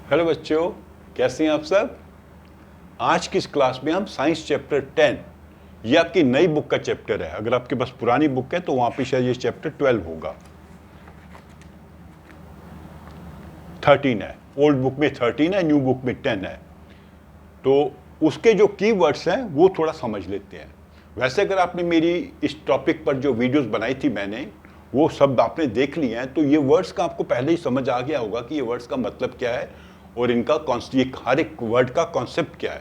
Hello बच्चों, कैसे हैं आप सब। आज की इस क्लास में हम साइंस चैप्टर 10, ये आपकी नई बुक का चैप्टर है। अगर आपके पास पुरानी बुक है तो वहां पे शायद ये चैप्टर 12 होगा। 13 है, ओल्ड बुक में 13 है, न्यू बुक में 10 है। तो उसके जो कीवर्ड्स हैं वो थोड़ा समझ लेते हैं। वैसे अगर आपने मेरी इस टॉपिक पर जो वीडियोस बनाई थी मैंने, वो सब आपने देख लिए हैं, तो ये वर्ड्स का आपको पहले ही समझ आ गया होगा कि ये वर्ड्स का मतलब क्या है और इनका हर एक वर्ड का कॉन्सेप्ट क्या है।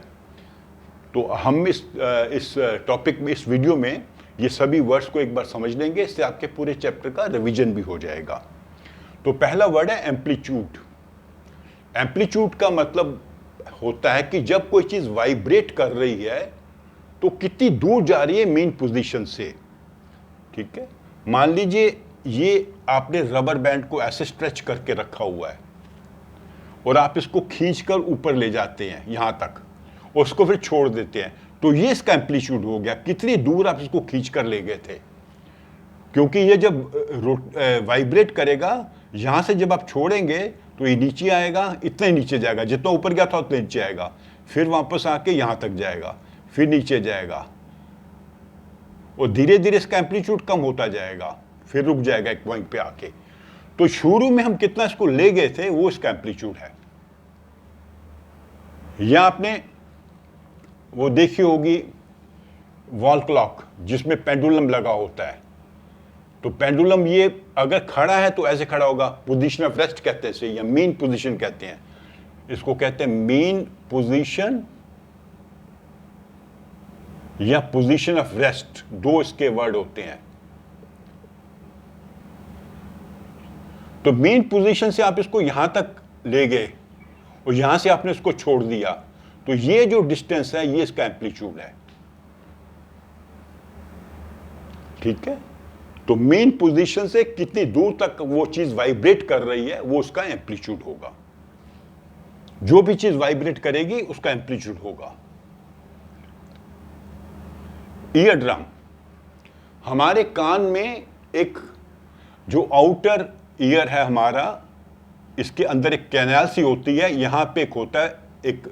तो हम इस टॉपिक में, इस वीडियो में ये सभी वर्ड्स को एक बार समझ लेंगे, इससे आपके पूरे चैप्टर का रिवीजन भी हो जाएगा। तो पहला वर्ड है एम्पलीट्यूड। एम्पलीट्यूड का मतलब होता है कि जब कोई चीज वाइब्रेट कर रही है तो कितनी दूर जा रही है मेन पोजीशन से। ठीक है, मान लीजिए ये आपने रबर बैंड को ऐसे स्ट्रेच करके रखा हुआ है और आप इसको खींचकर ऊपर ले जाते हैं यहां तक, उसको फिर छोड़ देते हैं, तो ये इसका एम्पलीट्यूड हो गया, कितनी दूर आप इसको खींच कर ले गए थे। क्योंकि ये जब वाइब्रेट करेगा, यहां से जब आप छोड़ेंगे तो ये नीचे आएगा, इतने नीचे जाएगा, जितना ऊपर गया था उतने नीचे आएगा, फिर वापस आके यहां तक जाएगा, फिर नीचे जाएगा और धीरे धीरे इसका एम्पलीट्यूड कम होता जाएगा, फिर रुक जाएगा एक पॉइंट पे आके। तो शुरू में हम कितना इसको ले गए थे वो इसका एम्पलीट्यूड है। या आपने वो देखी होगी वॉल क्लॉक जिसमें पेंडुलम लगा होता है। तो पेंडुलम ये अगर खड़ा है तो ऐसे खड़ा होगा, पोजीशन ऑफ रेस्ट कहते हैं इसे, या मेन पोजीशन कहते हैं इसको, कहते हैं मेन पोजीशन या पोजीशन ऑफ रेस्ट, दो इसके वर्ड होते हैं। तो मेन पोजीशन से आप इसको यहां तक ले गए और यहां से आपने इसको छोड़ दिया, तो ये जो डिस्टेंस है ये इसका एम्पलीट्यूड है। ठीक है, तो मेन पोजीशन से कितनी दूर तक वो चीज वाइब्रेट कर रही है वो उसका एम्पलीट्यूड होगा। जो भी चीज वाइब्रेट करेगी उसका एम्पलीट्यूड होगा। ईयर ड्रम, हमारे कान में एक जो आउटर ईयर है हमारा, इसके अंदर एक कैनाल सी होती है, यहां पे एक होता है, एक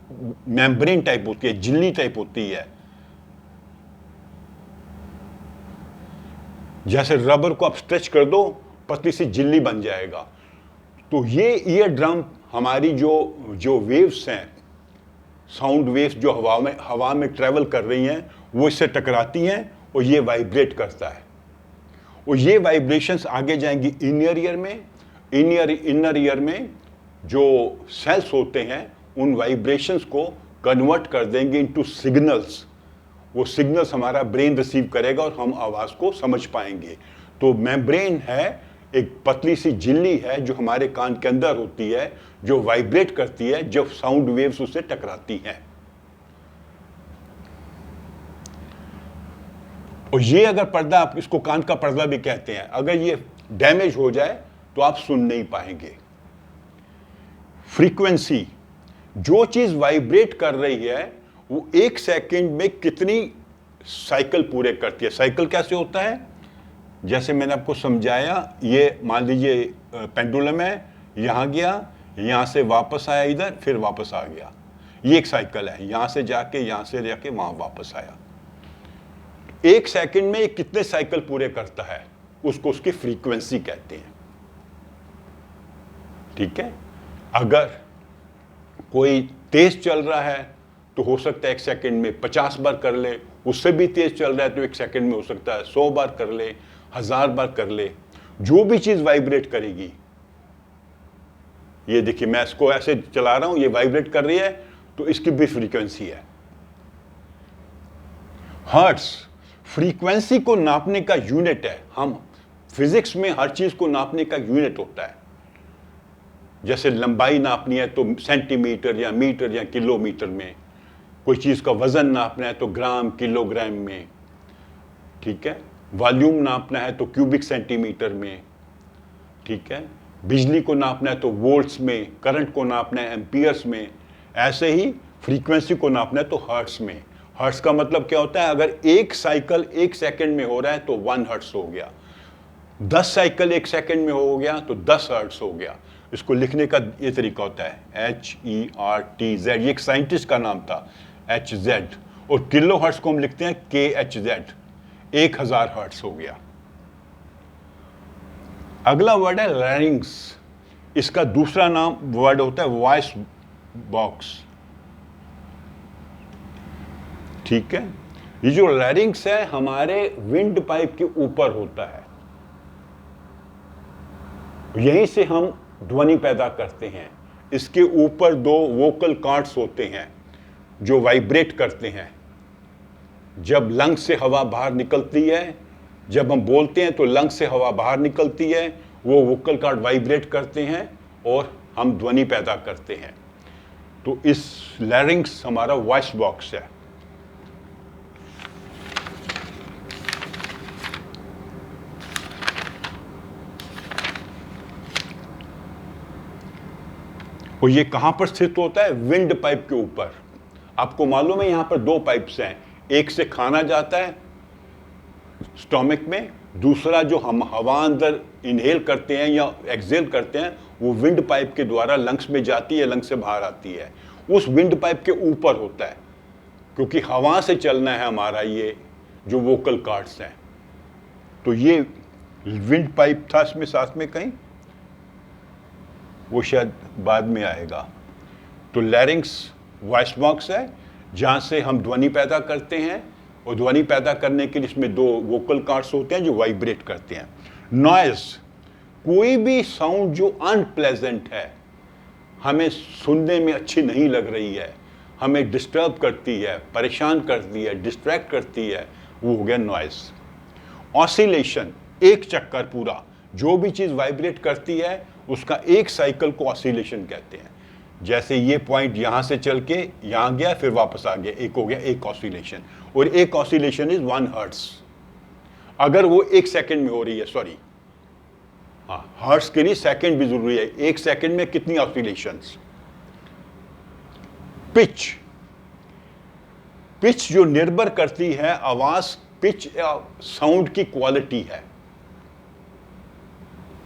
मेम्ब्रेन टाइप होती है, झिल्ली टाइप होती है, जैसे रबर को आप स्ट्रेच कर दो पतली सी झिल्ली बन जाएगा। तो ये ईयर ड्रम हमारी जो वेव्स हैं, साउंड वेव्स जो हवा में ट्रेवल कर रही हैं, वो इससे टकराती हैं और ये वाइब्रेट करता है। और ये वाइब्रेशंस आगे जाएंगी इनर ईयर में। इनर ईयर में जो सेल्स होते हैं उन वाइब्रेशंस को कन्वर्ट कर देंगे इनटू सिग्नल्स। वो सिग्नल्स हमारा ब्रेन रिसीव करेगा और हम आवाज को समझ पाएंगे। तो मेम्ब्रेन है, एक पतली सी झिल्ली है जो हमारे कान के अंदर होती है, जो वाइब्रेट करती है जब साउंड वेव्स उससे टकराती हैं। और ये अगर पर्दा, आप इसको कान का पर्दा भी कहते हैं, अगर ये डैमेज हो जाए तो आप सुन नहीं पाएंगे। फ्रीक्वेंसी, जो चीज वाइब्रेट कर रही है वो एक सेकंड में कितनी साइकिल पूरे करती है। साइकिल कैसे होता है, जैसे मैंने आपको समझाया, ये मान लीजिए पेंडुलम है, यहां गया, यहां से वापस आया इधर, फिर वापस आ गया, ये एक साइकिल है, यहां से जाके वहां वापस आया। एक सेकंड में ये कितने साइकिल पूरे करता है उसको उसकी फ्रीक्वेंसी कहते हैं। ठीक है, अगर कोई तेज चल रहा है तो हो सकता है एक सेकंड में 50 बार कर ले, उससे भी तेज चल रहा है तो एक सेकंड में हो सकता है 100 बार कर ले, 1000 बार कर ले। जो भी चीज वाइब्रेट करेगी, ये देखिए मैं इसको ऐसे चला रहा हूं, ये वाइब्रेट कर रही है तो इसकी भी फ्रीक्वेंसी है। हर्ट्ज, फ्रीक्वेंसी को नापने का यूनिट है। हम फिजिक्स में हर चीज को नापने का यूनिट होता है। जैसे लंबाई नापनी है तो सेंटीमीटर या मीटर या किलोमीटर में, कोई चीज का वजन नापना है तो ग्राम किलोग्राम में। ठीक है, वॉल्यूम नापना है तो क्यूबिक सेंटीमीटर में। ठीक है, बिजली को नापना है तो वोल्ट्स में, करंट को नापना है एम्पियर्स में। ऐसे ही फ्रीक्वेंसी को नापना है तो हर्ट्ज में। हर्ट्ज का मतलब क्या होता है, अगर एक साइकिल एक सेकंड में हो रहा है तो 1 हर्ट्ज हो गया, 10 साइकिल एक सेकंड में हो गया तो 10 हर्ट्ज हो गया। इसको लिखने का ये तरीका होता है HERTZ, ये एक साइंटिस्ट का नाम था HZ, और किलो हर्ट्स को हम लिखते हैं KHZ, 1000 हर्ट्स हो गया। अगला वर्ड है लैरिंग्स, इसका दूसरा नाम वर्ड होता है वॉइस बॉक्स। ठीक है, ये जो लैरिंग्स है हमारे विंड पाइप के ऊपर होता है, यहीं से हम ध्वनि पैदा करते हैं। इसके ऊपर 2 वोकल कॉर्ड्स होते हैं जो वाइब्रेट करते हैं। जब लंग से हवा बाहर निकलती है, जब हम बोलते हैं तो लंग से हवा बाहर निकलती है, वो वोकल कॉर्ड वाइब्रेट करते हैं और हम ध्वनि पैदा करते हैं। तो इस लैरिंग्स हमारा वॉइस बॉक्स है। और ये कहां पर स्थित होता है? विंड पाइप के ऊपर। आपको मालूम है यहां पर 2 पाइप्स हैं, एक से खाना जाता है स्टोमक में, दूसरा जो हम हवा अंदर इनहेल करते हैं या एक्सहेल करते हैं वो विंड पाइप के द्वारा लंग्स में जाती है, लंग्स से बाहर आती है, उस विंड पाइप के ऊपर होता है, क्योंकि हवा से चलना है हमारा ये जो वोकल कॉर्ड्स हैं। तो ये विंड पाइप था इसमें साथ में कहीं, वो शायद बाद में आएगा। तो लैरिंग्स वॉइस बॉक्स है जहां से हम ध्वनि पैदा करते हैं, और ध्वनि पैदा करने के लिए इसमें 2 वोकल कॉर्ड्स होते हैं जो वाइब्रेट करते हैं। नॉइज, कोई भी साउंड जो अनप्लेजेंट है, हमें सुनने में अच्छी नहीं लग रही है, हमें डिस्टर्ब करती है, परेशान करती है, डिस्ट्रैक्ट करती है, वो हो गया नॉइज। ऑसिलेशन, एक चक्कर पूरा, जो भी चीज़ वाइब्रेट करती है उसका एक साइकिल को ऑसिलेशन कहते हैं। जैसे ये पॉइंट यहाँ से चल के यहाँ गया फिर वापस आ गया, एक हो गया एक ऑसिलेशन। और एक ऑसिलेशन इज 1 हर्ट्स, अगर वो 1 सेकंड में हो रही है, सॉरी हाँ हर्ट्स के लिए सेकंड भी जरूरी है, 1 सेकंड में कितनी ऑसिलेशंस। पिच, पिच जो निर्भर करती है आवाज, पिच साउंड की क्वालिटी है।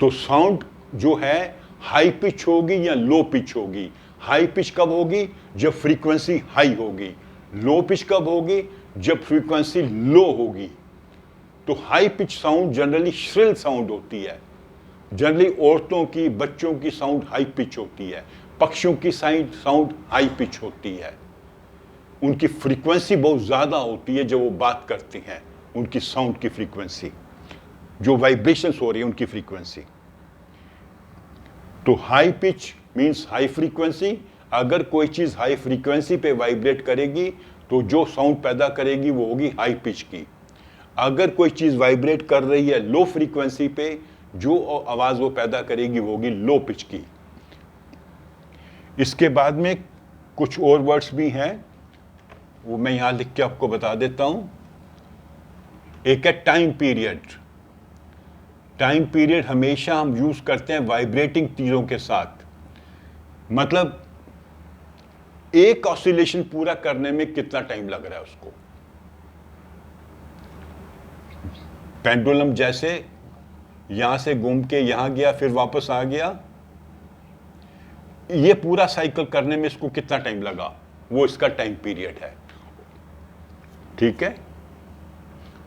तो साउंड जो है हाई पिच होगी या लो पिच होगी। हाई पिच कब होगी? जब फ्रीक्वेंसी हाई होगी। लो पिच कब होगी? जब फ्रीक्वेंसी लो होगी। तो high pitch sound generally shrill sound होती है, जनरली औरतों की, बच्चों की साउंड हाई पिच होती है, पक्षियों की साउंड हाई पिच होती है। उनकी फ्रीक्वेंसी बहुत ज़्यादा होती है जब वो बात करते हैं, उनकी साउंड की फ्रीक्वेंसी, जो वाइब्रेशंस हो रही है उनकी फ्रीक्वेंसी। तो high pitch means high frequency. अगर कोई चीज़ हाई फ्रीक्वेंसी पे वाइब्रेट करेगी तो जो साउंड पैदा करेगी वो होगी हाई पिच की। अगर कोई चीज़ वाइब्रेट कर रही है लो फ्रीक्वेंसी पे, जो आवाज़ वो पैदा करेगी वो होगी लो पिच की। इसके बाद में कुछ और वर्ड्स भी हैं, वो मैं यहाँ लिख के आपको बता देता हूँ। एक है टाइम पीरियड। टाइम पीरियड हमेशा हम यूज करते हैं वाइब्रेटिंग चीजों के साथ, मतलब एक ऑसिलेशन पूरा करने में कितना टाइम लग रहा है उसको। पेंडुलम जैसे यहां से घूम के यहां गया फिर वापस आ गया, ये पूरा साइकिल करने में इसको कितना टाइम लगा, वो इसका टाइम पीरियड है। ठीक है,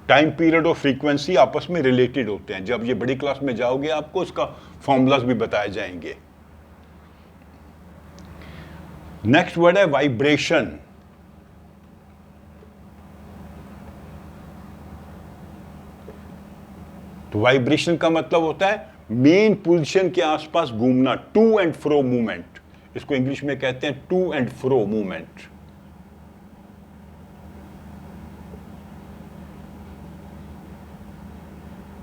टाइम पीरियड और फ्रीक्वेंसी आपस में रिलेटेड होते हैं। जब ये बड़ी क्लास में जाओगे आपको इसका फॉर्मूलाज भी बताए जाएंगे। नेक्स्ट वर्ड है वाइब्रेशन। तो वाइब्रेशन का मतलब होता है मेन पोजीशन के आसपास घूमना, टू एंड फ्रो मूवमेंट। इसको इंग्लिश में कहते हैं टू एंड फ्रो मूवमेंट।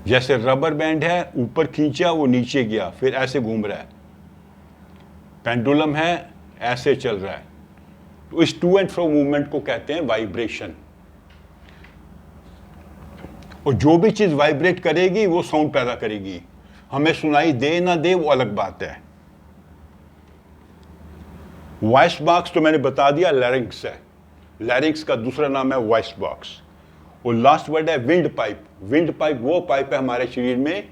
जैसे रबर बैंड है, ऊपर खींचा वो नीचे गया फिर ऐसे घूम रहा है। पेंडुलम है, ऐसे चल रहा है। तो इस टू एंड फ्रो मूवमेंट को कहते हैं वाइब्रेशन। और जो भी चीज वाइब्रेट करेगी वो साउंड पैदा करेगी। हमें सुनाई दे ना दे वो अलग बात है। वॉइस बॉक्स तो मैंने बता दिया लैरिंक्स है। लैरिंक्स का दूसरा नाम है वॉइस बॉक्स। और लास्ट वर्ड है विंड पाइप। विंड पाइप वो पाइप है हमारे शरीर में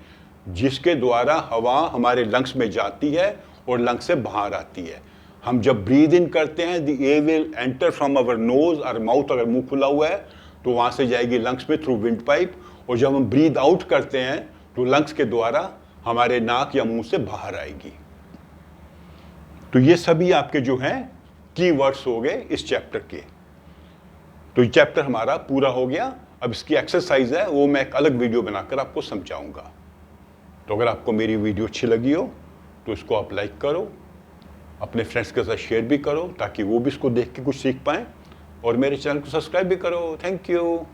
जिसके द्वारा हवा हमारे लंग्स में जाती है और लंग से बाहर आती है। हम जब ब्रीद इन करते हैं the air will enter from our knows और माउथ, अगर मुंह खुला हुआ है तो वहाँ से जाएगी लंग्स में थ्रू विंड पाइप, और जब हम ब्रीद आउट करते हैं तो लंग्स के द्वारा हमारे नाक या मुंह से बाहर आएगी। तो ये सभी आपके जो हैं कीवर्ड्स हो गए इस चैप्टर के। तो ये चैप्टर हमारा पूरा हो गया। अब इसकी एक्सरसाइज है वो मैं एक अलग वीडियो बनाकर आपको समझाऊंगा। तो अगर आपको मेरी वीडियो अच्छी लगी हो तो इसको आप लाइक करो, अपने फ्रेंड्स के साथ शेयर भी करो ताकि वो भी इसको देख के कुछ सीख पाएं, और मेरे चैनल को सब्सक्राइब भी करो। Thank you.